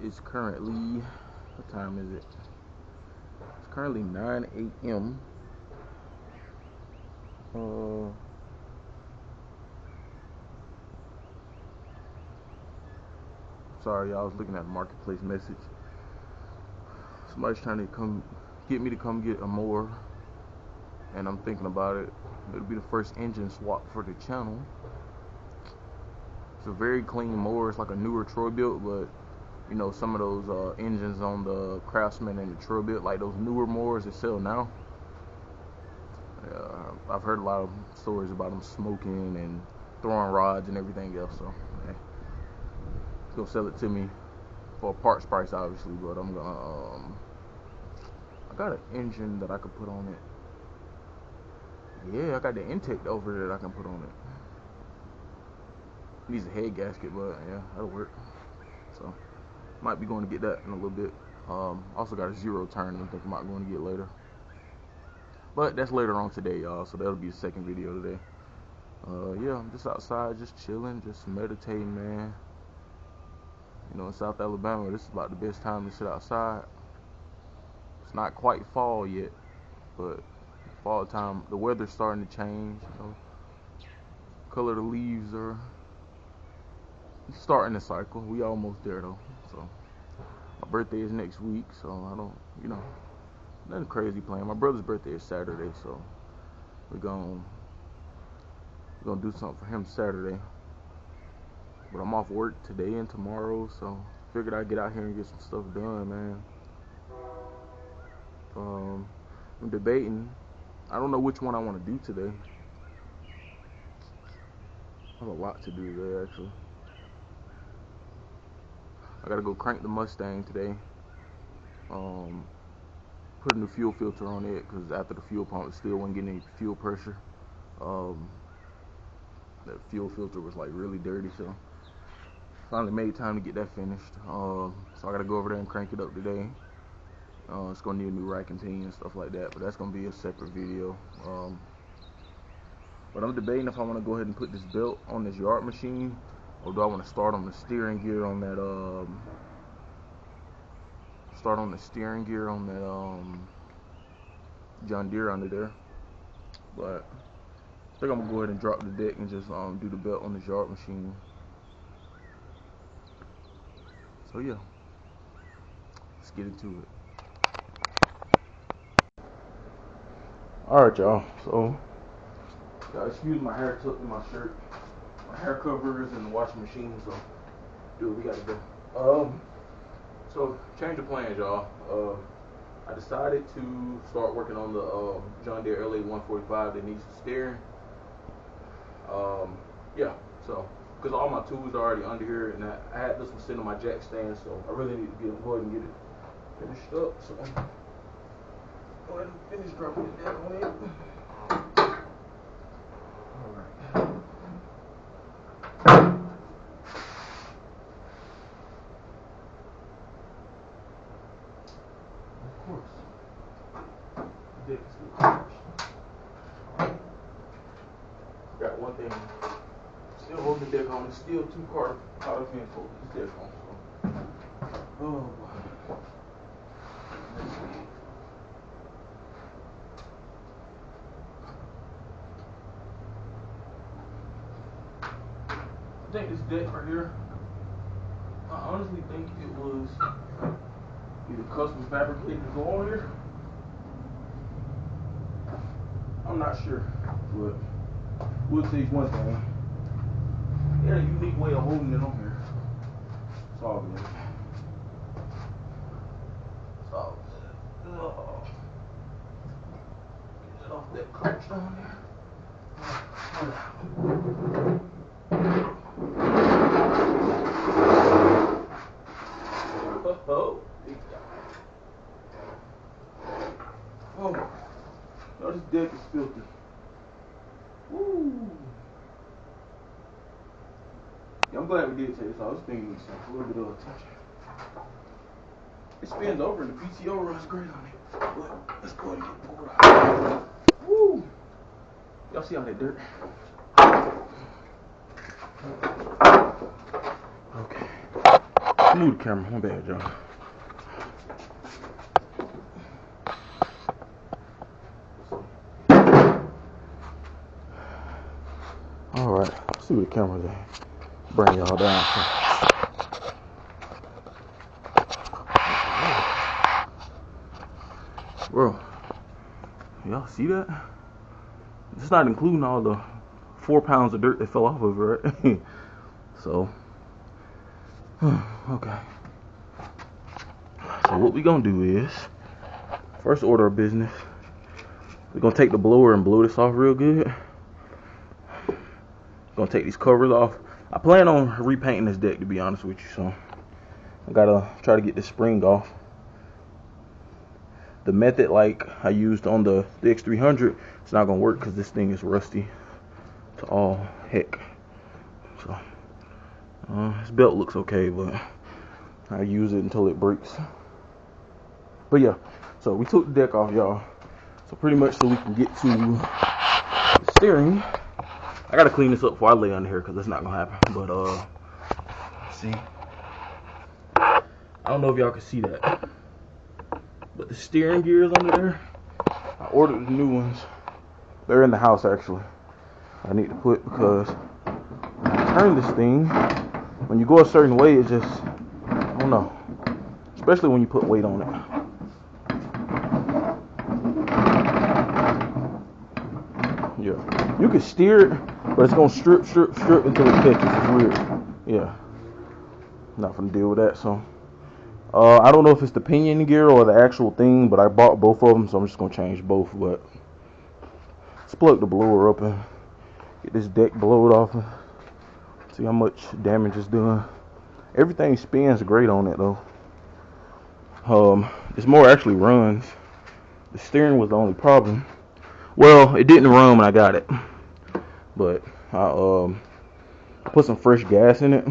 is currently, what time is it? It's currently 9 a.m. Sorry, y'all, I was looking at a marketplace message. Somebody's trying to get me to come get a mower, and I'm thinking about it. It'll be the first engine swap for the channel. It's a very clean mower. It's like a newer Troy built, but you know, some of those engines on the Craftsman and the Troy built, like those newer mowers that sell now, I've heard a lot of stories about them smoking and throwing rods and everything else. So yeah, he's gonna sell it to me for a parts price, obviously, but I'm gonna I got an engine that I could put on it. Yeah, I got the intake over there that I can put on it. Needs a head gasket, but yeah, that'll work. So might be going to get that in a little bit. Also got a 0 turn I think I might going to get later, but that's later on today, y'all, so that'll be the second video today. Yeah, I'm just outside, just chilling, just meditating, man. You know, in South Alabama, this is about the best time to sit outside. It's not quite fall yet, but fall time, the weather's starting to change. You know, color of the leaves are starting to cycle. We almost there though. So my birthday is next week, so I don't, you know, nothing crazy planned. My brother's birthday is Saturday, so we're gonna do something for him Saturday. But I'm off work today and tomorrow, so figured I'd get out here and get some stuff done, man. I'm debating. I don't know which one I want to do today. I have a lot to do today, actually. I gotta go crank the Mustang today. Put a new fuel filter on it, because after the fuel pump, it still wasn't getting any fuel pressure. That fuel filter was like really dirty, so finally made time to get that finished. So I gotta go over there and crank it up today. It's gonna need a new rack and pinion and stuff like that, but that's gonna be a separate video. But I'm debating if I want to go ahead and put this belt on this yard machine, or do I want to start on the steering gear on that John Deere under there. But I think I'm gonna go ahead and drop the deck and just do the belt on this yard machine. So yeah, let's get into it. Alright, y'all, so excuse my hair tucked in my shirt. My hair cover is in the washing machine, so dude, we gotta go. So change of plans, y'all. I decided to start working on the John Deere LA 145 that needs the steering. Yeah, so because all my tools are already under here, and I had this one sitting on my jack stand, so I really need to go ahead and get it finished up. So go ahead and finish dropping it down on it. Alright. Of course. The deck is still finished. Got one thing. Still holding the deck on. It's still 2 car out of info. This deck on. So. Oh. Let's see. I think this deck right here, I honestly think it was either custom fabricated to go on here. I'm not sure, but we'll see one thing. They had a unique way of holding it on here. It's all good. It's all good. Oh. Get it off that clutch down there. Oh, oh, no, this deck is filthy. Woo. Yeah, I'm glad we did take this off. This thing needs a little bit of attention. It spins over and the PTO runs great on it. But let's go ahead and get it pulled out. Woo. Y'all see all that dirt? Okay. move the camera. My bad, y'all. Alright, let's see what the camera's at. Bring y'all down. Bro, y'all see that? It's not including all the 4 pounds of dirt that fell off of it, right? So, okay. So what we gonna do is, first order of business, we're gonna take the blower and blow this off real good. Gonna take these covers off. I plan on repainting this deck, to be honest with you, so I gotta try to get this spring off. The method like I used on the X300, it's not gonna work because this thing is rusty to all heck. So this belt looks okay, but I use it until it breaks. But yeah, so we took the deck off, y'all. So pretty much so we can get to the steering. I gotta clean this up before I lay under here because that's not gonna happen. But let's see. I don't know if y'all can see that, but the steering gears under there, I ordered the new ones. They're in the house actually. I need to put because when you turn this thing, when you go a certain way, it just, I don't know. Especially when you put weight on it. Yeah, you can steer it, but it's gonna strip until it catches. It's weird. Yeah, not gonna deal with that. So, I don't know if it's the pinion gear or the actual thing, but I bought both of them, so I'm just gonna change both. But let's plug the blower up and get this deck blowed off and see how much damage it's doing. Everything spins great on it though. This mower actually runs. The steering was the only problem. Well, it didn't run when I got it, but I put some fresh gas in it.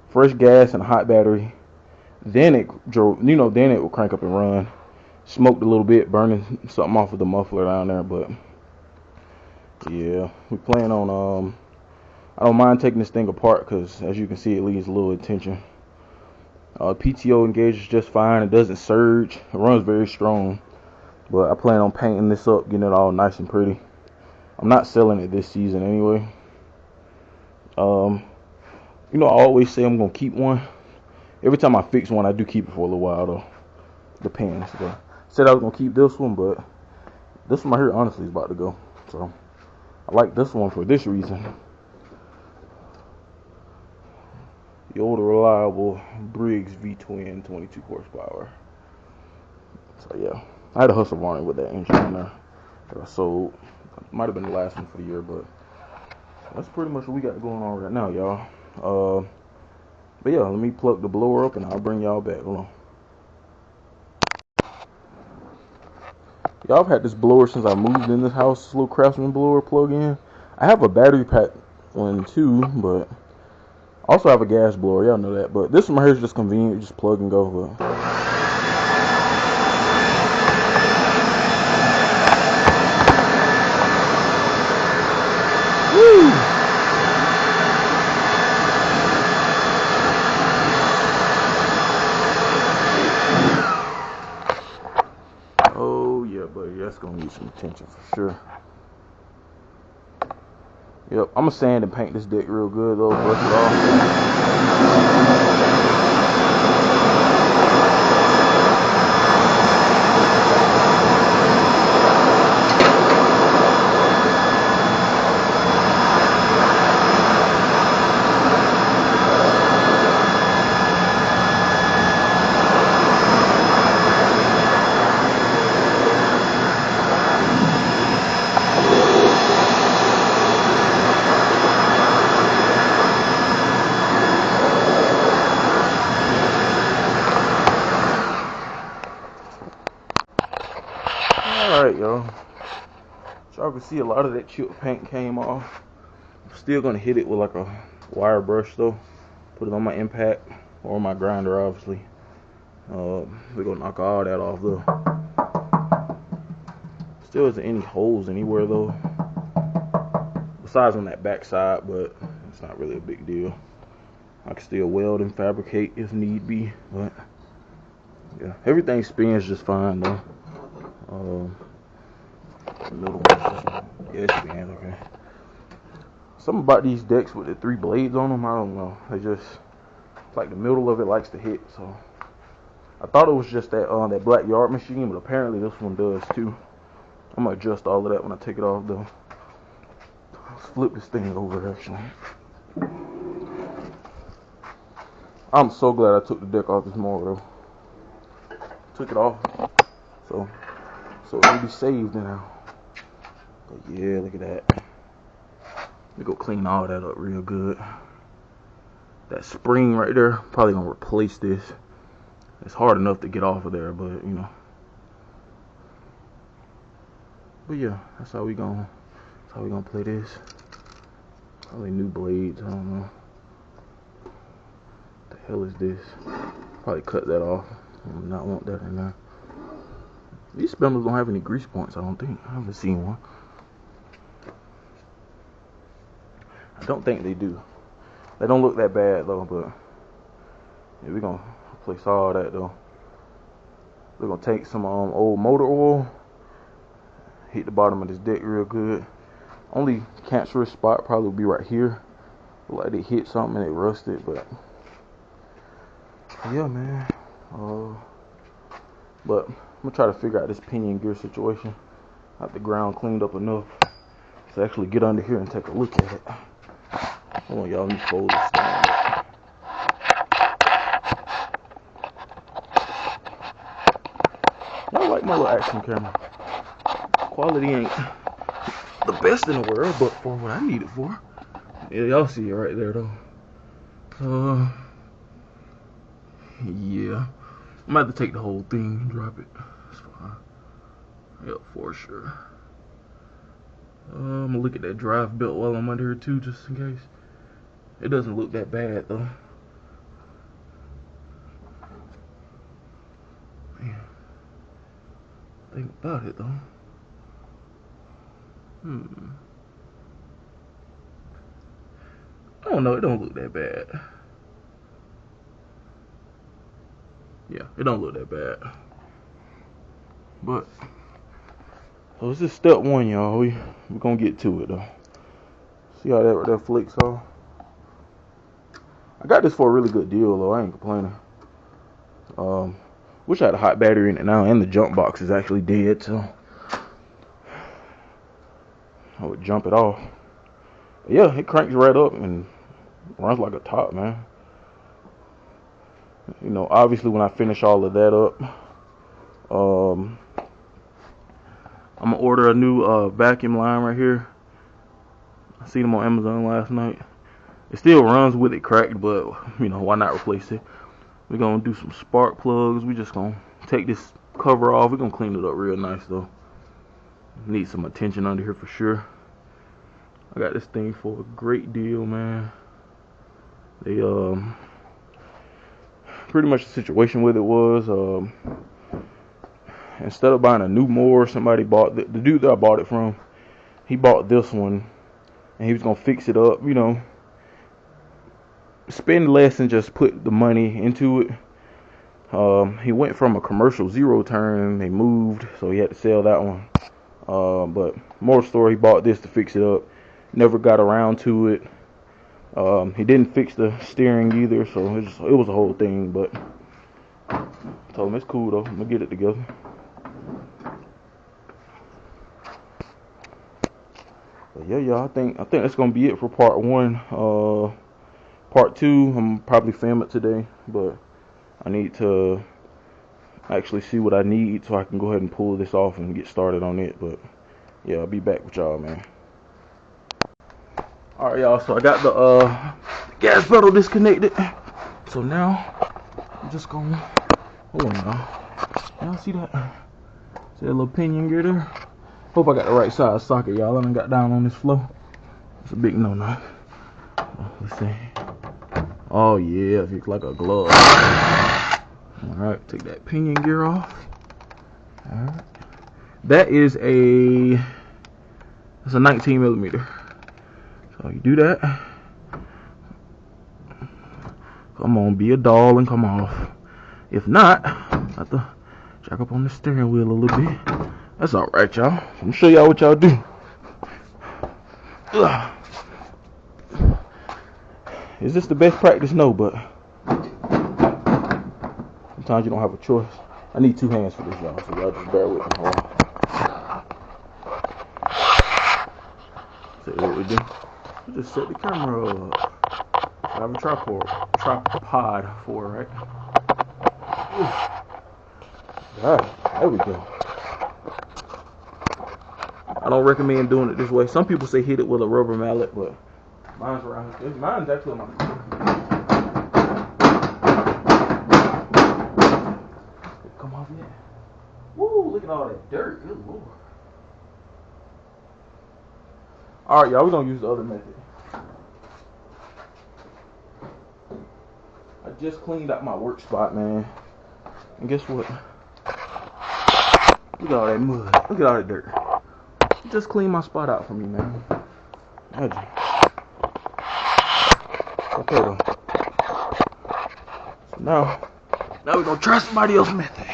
Fresh gas and a hot battery. Then it drove, then it would crank up and run. Smoked a little bit, burning something off of the muffler down there, but yeah, we plan on, I don't mind taking this thing apart because as you can see, it leaves a little attention. PTO engages just fine. It doesn't surge. It runs very strong. But I plan on painting this up, getting it all nice and pretty. I'm not selling it this season anyway. I always say I'm gonna keep one. Every time I fix one, I do keep it for a little while though. Depends. So, said I was gonna keep this one, but this one right here honestly is about to go. So I like this one for this reason. The old reliable Briggs V-twin 22 horsepower. So yeah, I had a hustle warranty with that engine in there that I sold. Might have been the last one for the year, but that's pretty much what we got going on right now, y'all. But yeah, let me plug the blower up and I'll bring y'all back. Hold on. Y'all, I've had this blower since I moved in this house, this little Craftsman blower plug-in. I have a battery pack one too, but I also have a gas blower, y'all know that. But this one right here is just convenient, just plug and go. But oh yeah, buddy, that's gonna need some attention for sure. Yep, I'm gonna sand and paint this deck real good though, brush it off. Alright, y'all. So y'all can see a lot of that chipped paint came off. I'm still gonna hit it with like a wire brush though. Put it on my impact or my grinder, obviously. We're gonna knock all that off though. Still isn't any holes anywhere though. Besides on that back side, but it's not really a big deal. I can still weld and fabricate if need be, but yeah, everything spins just fine though. Middle one, yeah, it spins okay. Something about these decks with the 3 blades on them, I don't know. They just, it's like the middle of it likes to hit. So I thought it was just that that black yard machine, but apparently this one does too. I'm gonna adjust all of that when I take it off though. Let's flip this thing over actually. I'm so glad I took the deck off this morning though. Took it off, so it can be saved now. But yeah, look at that. Let me go clean all that up real good. That spring right there, probably gonna replace this. It's hard enough to get off of there, but you know. But yeah, that's how we gonna play this. Probably new blades, I don't know. What the hell is this? Probably cut that off. I do not want that in there. These spindles don't have any grease points, I don't think. I haven't seen one. I don't think they do. They don't look that bad though, but yeah, we're gonna replace all that though. We're gonna take some old motor oil, hit the bottom of this deck real good. Only cancerous spot probably will be right here. Look like they hit something and it rusted, but yeah, man. But I'm gonna try to figure out this pinion gear situation. I have the ground cleaned up enough to actually get under here and take a look at it. Hold on, y'all. Let me fold this down. I like my little action camera. Quality ain't the best in the world, but for what I need it for, yeah, y'all see it right there though. Yeah, I'm gonna have to take the whole thing and drop it. That's fine. Yep, for sure. I'm gonna look at that drive belt while I'm under here too, just in case. It doesn't look that bad though. Man, think about it though. I don't know, it don't look that bad. Yeah, it don't look that bad. But so this is step 1, y'all. We're gonna get to it though. See how that flicks off? I got this for a really good deal though. I ain't complaining. Wish I had a hot battery in it now, and the jump box is actually dead, so I would jump it off. But yeah, it cranks right up and runs like a top, man. You know, obviously when I finish all of that up, I'm gonna order a new vacuum line right here. I seen them on Amazon last night. It still runs with it cracked, but you know, why not replace it? We're gonna do some spark plugs. We just gonna take this cover off. We're gonna clean it up real nice though. Need some attention under here for sure. I got this thing for a great deal, man. They pretty much the situation with it was instead of buying a new mower, somebody bought the dude that I bought it from. He bought this one and he was gonna fix it up, you know, spend less and just put the money into it. He went from a commercial 0 turn, they moved, so he had to sell that one. But more story, he bought this to fix it up. Never got around to it. He didn't fix the steering either, so it was a whole thing. But I told him it's cool though. I'm gonna get it together. But yeah, y'all. I think that's gonna be it for part 1. Part 2, I'm probably film it today, but I need to actually see what I need so I can go ahead and pull this off and get started on it. But yeah, I'll be back with y'all, man. Alright, y'all, so I got the gas pedal disconnected. So now I'm just gonna hold on, y'all see that? See that little pinion gear there? Hope I got the right size socket, y'all. I done got down on this floor. It's a big no-no. Let's see. Oh yeah, it looks like a glove. Alright, take that pinion gear off. Alright. That is a 19 millimeter. So you do that. Come on, be a doll and come off. If not, I have to jack up on the steering wheel a little bit. That's alright, y'all. I'm gonna show y'all what y'all do. Ugh. Is this the best practice? No, but sometimes you don't have a choice. I need 2 hands for this, y'all, so y'all just bear with me. Hold on. So what we do? We just set the camera up. I have a tripod for it, right? Alright, there we go. I don't recommend doing it this way. Some people say hit it with a rubber mallet, but mine's around here. Mine's actually on my come off yet. Woo, look at all that dirt. Good Lord. Alright, y'all, we're gonna use the other method. I just cleaned out my work spot, man. And guess what? Look at all that mud. Look at all that dirt. Just clean my spot out for me, man. Imagine. Okay, though. So now we're gonna try somebody else's method.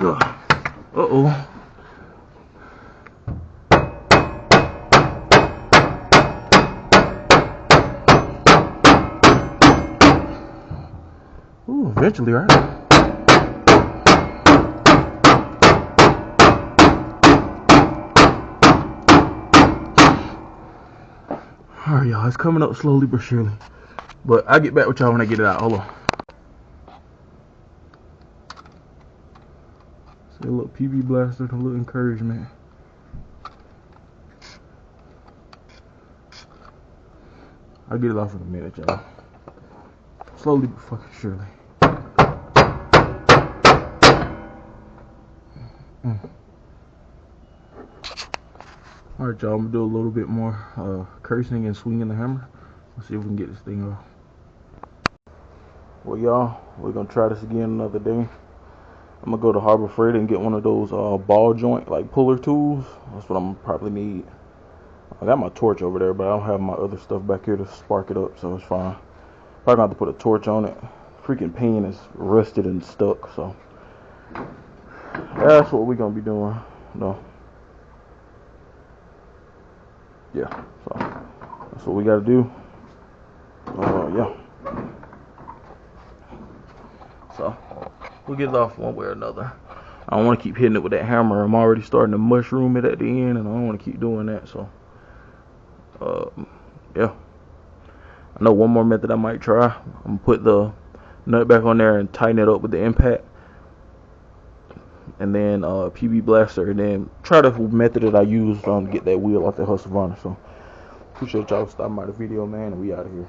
Uh-oh. Ooh, eventually, right? Alright, y'all, it's coming up slowly but surely. But I'll get back with y'all when I get it out. Hold on. See a little PB blaster, a little encouragement. I'll get it off in a minute, y'all. Slowly but fucking surely. Alright, y'all, I'm gonna do a little bit more cursing and swinging the hammer. Let's see if we can get this thing off. Well, y'all, we're gonna try this again another day. I'm gonna go to Harbor Freight and get one of those ball joint, like puller tools. That's what I'm gonna probably need. I got my torch over there, but I don't have my other stuff back here to spark it up, so it's fine. Probably gonna have to put a torch on it. Freaking pen is rusted and stuck, so that's what we're gonna be doing. No. Yeah, so that's what we gotta do. Yeah. So we'll get it off one way or another. I don't want to keep hitting it with that hammer. I'm already starting to mushroom it at the end, and I don't want to keep doing that. So, yeah. I know one more method I might try. I'm gonna put the nut back on there and tighten it up with the impact, and then PB blaster, and then try the method that I used to get that wheel off the Husqvarna. So appreciate y'all stopping by the video, man, and we out of here.